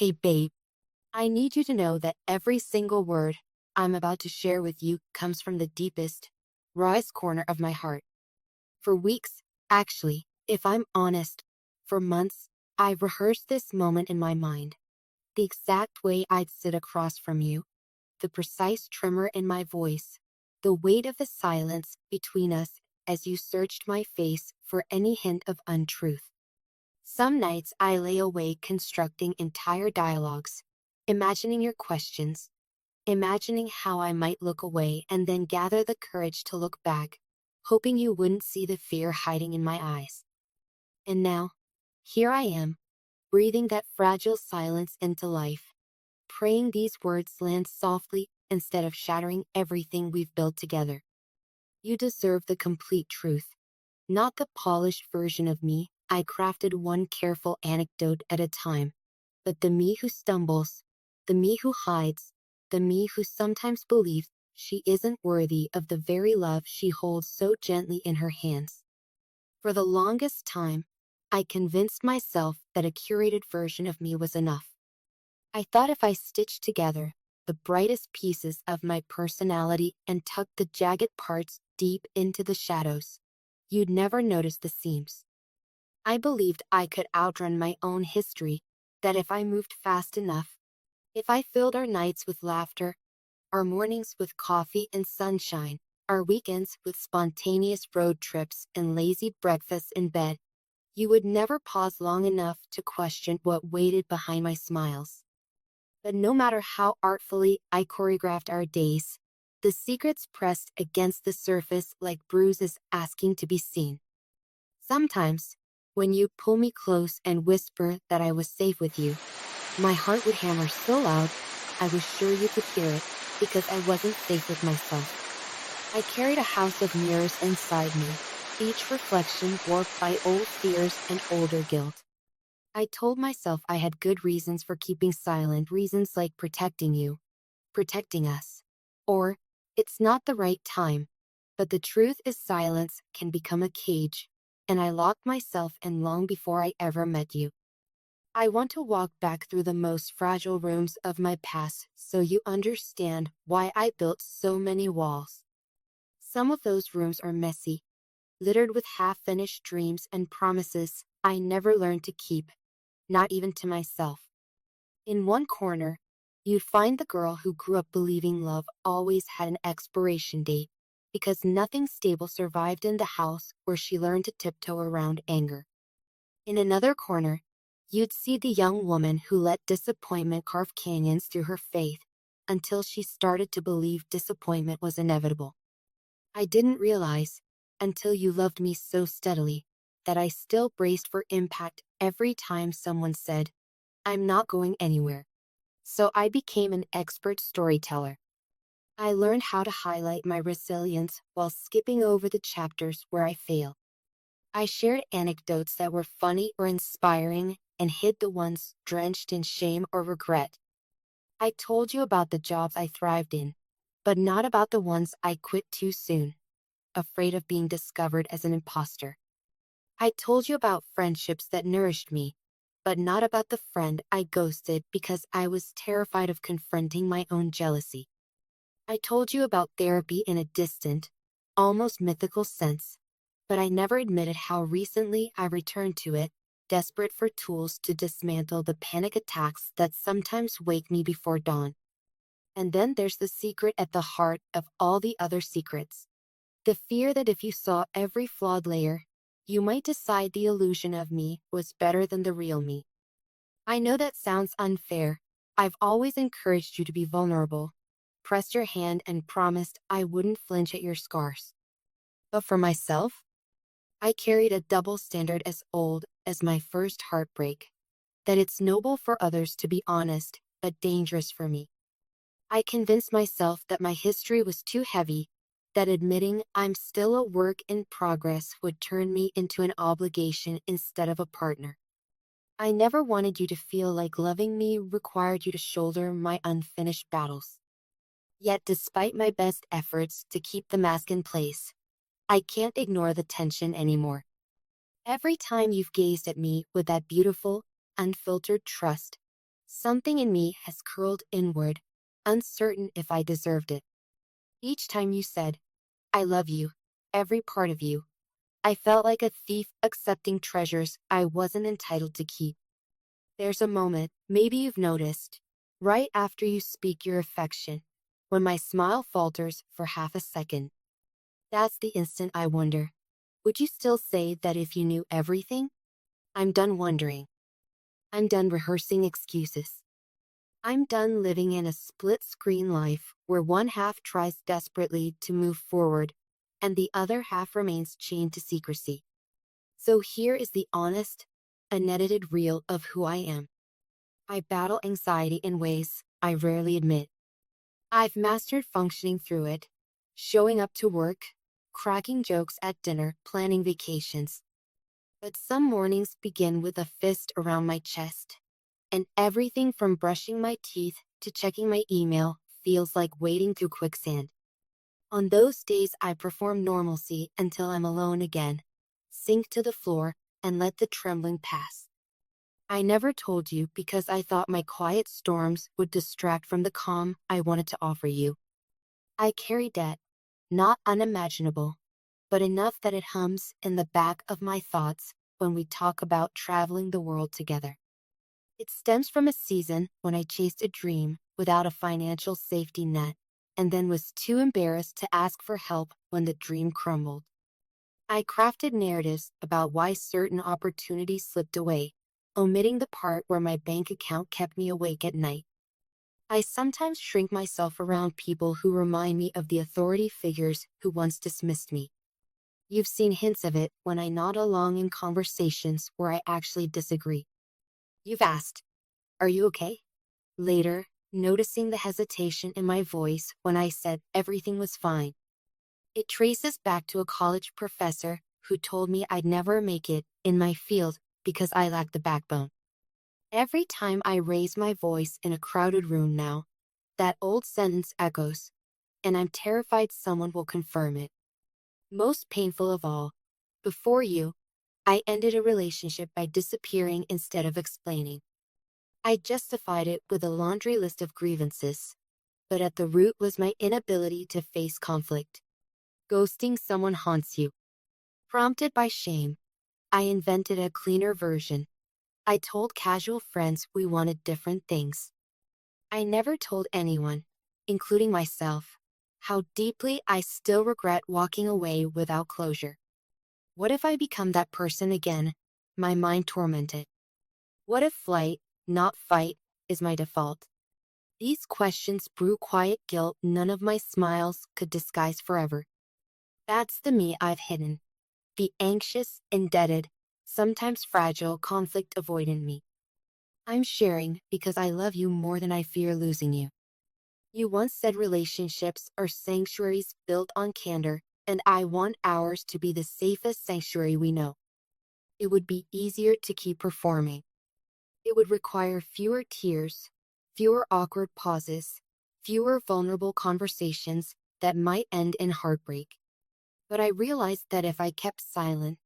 Hey babe, I need you to know that every single word I'm about to share with you comes from the deepest, rawest corner of my heart. For weeks, actually, if I'm honest, for months, I've rehearsed this moment in my mind. The exact way I'd sit across from you, the precise tremor in my voice, the weight of the silence between us as you searched my face for any hint of untruth. Some nights I lay awake constructing entire dialogues, imagining your questions, imagining how I might look away and then gather the courage to look back, hoping you wouldn't see the fear hiding in my eyes. And now, here I am, breathing that fragile silence into life, praying these words land softly instead of shattering everything we've built together. You deserve the complete truth, not the polished version of me I crafted one careful anecdote at a time, but the me who stumbles, the me who hides, the me who sometimes believes she isn't worthy of the very love she holds so gently in her hands. For the longest time, I convinced myself that a curated version of me was enough. I thought if I stitched together the brightest pieces of my personality and tucked the jagged parts deep into the shadows, you'd never notice the seams. I believed I could outrun my own history, that if I moved fast enough, if I filled our nights with laughter, our mornings with coffee and sunshine, our weekends with spontaneous road trips and lazy breakfasts in bed, you would never pause long enough to question what waited behind my smiles. But no matter how artfully I choreographed our days, the secrets pressed against the surface like bruises asking to be seen. Sometimes, when you pull me close and whisper that I was safe with you, my heart would hammer so loud I was sure you could hear it because I wasn't safe with myself. I carried a house of mirrors inside me, each reflection warped by old fears and older guilt. I told myself I had good reasons for keeping silent, reasons like protecting you, protecting us, or it's not the right time. But the truth is silence can become a cage, and I locked myself in long before I ever met you. I want to walk back through the most fragile rooms of my past so you understand why I built so many walls. Some of those rooms are messy, littered with half-finished dreams and promises I never learned to keep, not even to myself. In one corner, you'd find the girl who grew up believing love always had an expiration date, because nothing stable survived in the house where she learned to tiptoe around anger. In another corner, you'd see the young woman who let disappointment carve canyons through her faith until she started to believe disappointment was inevitable. I didn't realize, until you loved me so steadily, that I still braced for impact every time someone said, "I'm not going anywhere." So I became an expert storyteller. I learned how to highlight my resilience while skipping over the chapters where I failed. I shared anecdotes that were funny or inspiring and hid the ones drenched in shame or regret. I told you about the jobs I thrived in, but not about the ones I quit too soon, afraid of being discovered as an imposter. I told you about friendships that nourished me, but not about the friend I ghosted because I was terrified of confronting my own jealousy. I told you about therapy in a distant, almost mythical sense, but I never admitted how recently I returned to it, desperate for tools to dismantle the panic attacks that sometimes wake me before dawn. And then there's the secret at the heart of all the other secrets. The fear that if you saw every flawed layer, you might decide the illusion of me was better than the real me. I know that sounds unfair. I've always encouraged you to be vulnerable, pressed your hand and promised I wouldn't flinch at your scars. But for myself, I carried a double standard as old as my first heartbreak, that it's noble for others to be honest, but dangerous for me. I convinced myself that my history was too heavy, that admitting I'm still a work in progress would turn me into an obligation instead of a partner. I never wanted you to feel like loving me required you to shoulder my unfinished battles. Yet despite my best efforts to keep the mask in place, I can't ignore the tension anymore. Every time you've gazed at me with that beautiful, unfiltered trust, something in me has curled inward, uncertain if I deserved it. Each time you said, I love you, every part of you, I felt like a thief accepting treasures I wasn't entitled to keep. There's a moment, maybe you've noticed, right after you speak your affection, when my smile falters for half a second. That's the instant I wonder, would you still say that if you knew everything? I'm done wondering. I'm done rehearsing excuses. I'm done living in a split-screen life where one half tries desperately to move forward and the other half remains chained to secrecy. So here is the honest, unedited reel of who I am. I battle anxiety in ways I rarely admit. I've mastered functioning through it, showing up to work, cracking jokes at dinner, planning vacations. But some mornings begin with a fist around my chest, and everything from brushing my teeth to checking my email feels like wading through quicksand. On those days, I perform normalcy until I'm alone again, sink to the floor, and let the trembling pass. I never told you because I thought my quiet storms would distract from the calm I wanted to offer you. I carry debt, not unimaginable, but enough that it hums in the back of my thoughts when we talk about traveling the world together. It stems from a season when I chased a dream without a financial safety net, and then was too embarrassed to ask for help when the dream crumbled. I crafted narratives about why certain opportunities slipped away, omitting the part where my bank account kept me awake at night. I sometimes shrink myself around people who remind me of the authority figures who once dismissed me. You've seen hints of it when I nod along in conversations where I actually disagree. You've asked, are you okay? Later, noticing the hesitation in my voice when I said everything was fine. It traces back to a college professor who told me I'd never make it in my field because I lacked the backbone. Every time I raise my voice in a crowded room now, that old sentence echoes, and I'm terrified someone will confirm it. Most painful of all, before you, I ended a relationship by disappearing instead of explaining. I justified it with a laundry list of grievances, but at the root was my inability to face conflict. Ghosting someone haunts you. Prompted by shame, I invented a cleaner version. I told casual friends we wanted different things. I never told anyone, including myself, how deeply I still regret walking away without closure. What if I become that person again, my mind tormented? What if flight, not fight, is my default? These questions brew quiet guilt none of my smiles could disguise forever. That's the me I've hidden. The anxious, indebted, sometimes fragile, conflict-avoidant me. I'm sharing because I love you more than I fear losing you. You once said relationships are sanctuaries built on candor, and I want ours to be the safest sanctuary we know. It would be easier to keep performing. It would require fewer tears, fewer awkward pauses, fewer vulnerable conversations that might end in heartbreak. But I realized that if I kept silent,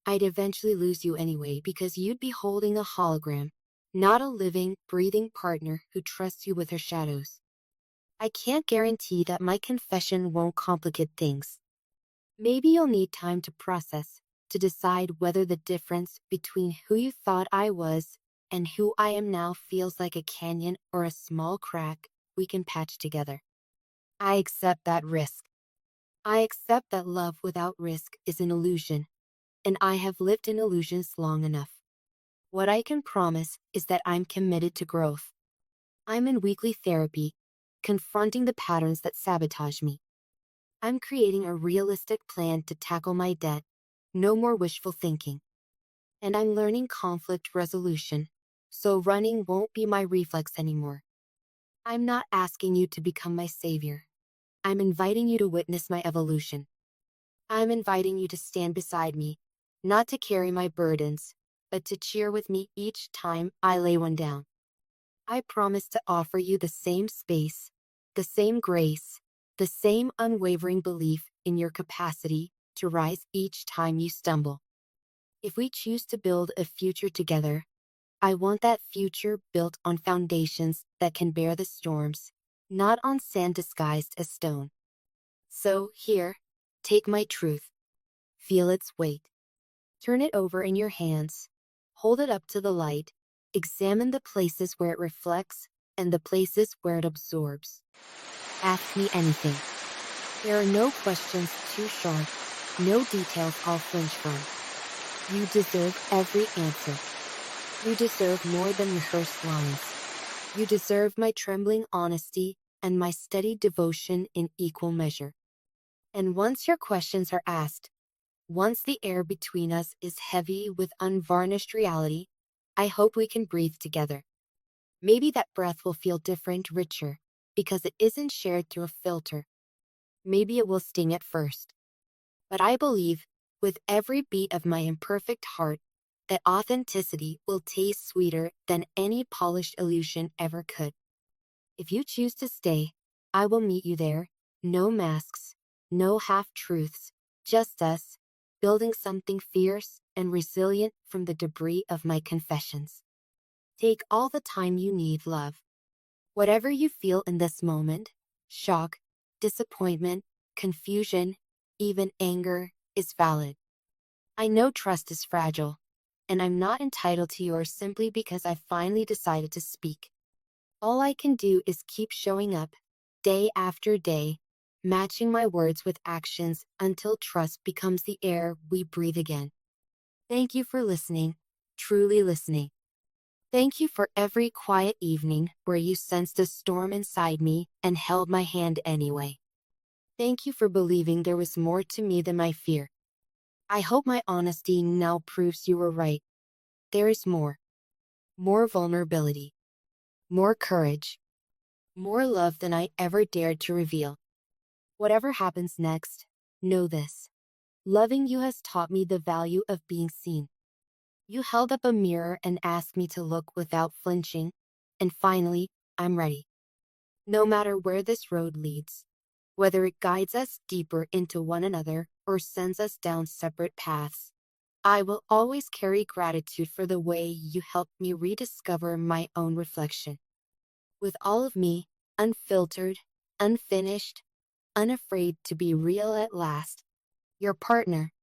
I'd eventually lose you anyway because you'd be holding a hologram, not a living, breathing partner who trusts you with her shadows. I can't guarantee that my confession won't complicate things. Maybe you'll need time to process, to decide whether the difference between who you thought I was and who I am now feels like a canyon or a small crack we can patch together. I accept that risk. I accept that love without risk is an illusion, and I have lived in illusions long enough. What I can promise is that I'm committed to growth. I'm in weekly therapy, confronting the patterns that sabotage me. I'm creating a realistic plan to tackle my debt, no more wishful thinking. And I'm learning conflict resolution, so running won't be my reflex anymore. I'm not asking you to become my savior. I'm inviting you to witness my evolution. I'm inviting you to stand beside me, not to carry my burdens, but to cheer with me each time I lay one down. I promise to offer you the same space, the same grace, the same unwavering belief in your capacity to rise each time you stumble. If we choose to build a future together, I want that future built on foundations that can bear the storms, not on sand disguised as stone. So, here, take my truth. Feel its weight. Turn it over in your hands. Hold it up to the light. Examine the places where it reflects and the places where it absorbs. Ask me anything. There are no questions too sharp, no details I'll flinch from. You deserve every answer. You deserve more than rehearsed lines. You deserve my trembling honesty and my steady devotion in equal measure. And once your questions are asked, once the air between us is heavy with unvarnished reality, I hope we can breathe together. Maybe that breath will feel different, richer, because it isn't shared through a filter. Maybe it will sting at first. But I believe, with every beat of my imperfect heart, that authenticity will taste sweeter than any polished illusion ever could. If you choose to stay, I will meet you there. No masks, no half-truths, just us, building something fierce and resilient from the debris of my confessions. Take all the time you need, love. Whatever you feel in this moment, shock, disappointment, confusion, even anger, is valid. I know trust is fragile, and I'm not entitled to yours simply because I finally decided to speak. All I can do is keep showing up, day after day, matching my words with actions until trust becomes the air we breathe again. Thank you for listening, truly listening. Thank you for every quiet evening where you sensed a storm inside me and held my hand anyway. Thank you for believing there was more to me than my fear. I hope my honesty now proves you were right. There is more. More vulnerability. More courage. More love than I ever dared to reveal. Whatever happens next, know this. Loving you has taught me the value of being seen. You held up a mirror and asked me to look without flinching, and finally, I'm ready. No matter where this road leads, whether it guides us deeper into one another or sends us down separate paths, I will always carry gratitude for the way you helped me rediscover my own reflection. With all of me, unfiltered, unfinished, unafraid to be real at last, your partner,